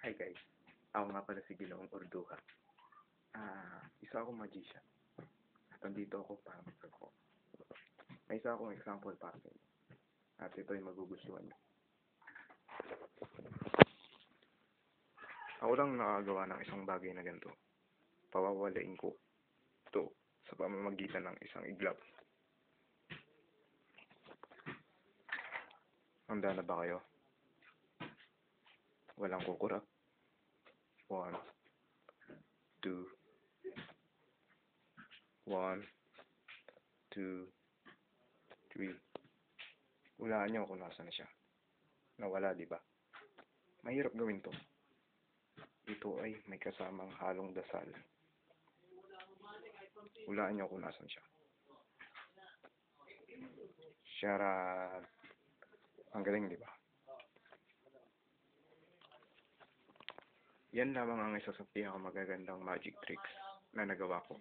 Hi guys, ako nga pala si Ginoong Urduha. Isa akong magician. At nandito ako para magsagot. May isa akong example para sa inyo. At ito ay magugustuhan nyo. Ako lang nakagawa ng isang bagay na ganito. Pawawalain ko ito sa pamamagitan ng isang iglap. Handa na ba kayo? Walang kukurap. 1, 2, 1, 2, 3. Hulaan niyo kung nasa na siya. Nawala, di ba? Mahirap gawin to. Ito ay may kasamang halong dasal. Hulaan niyo kung nasan siya. Charot. Ang galing, di ba? Yan lamang ang isa sa pinakamagagandang magic tricks na nagawa ko.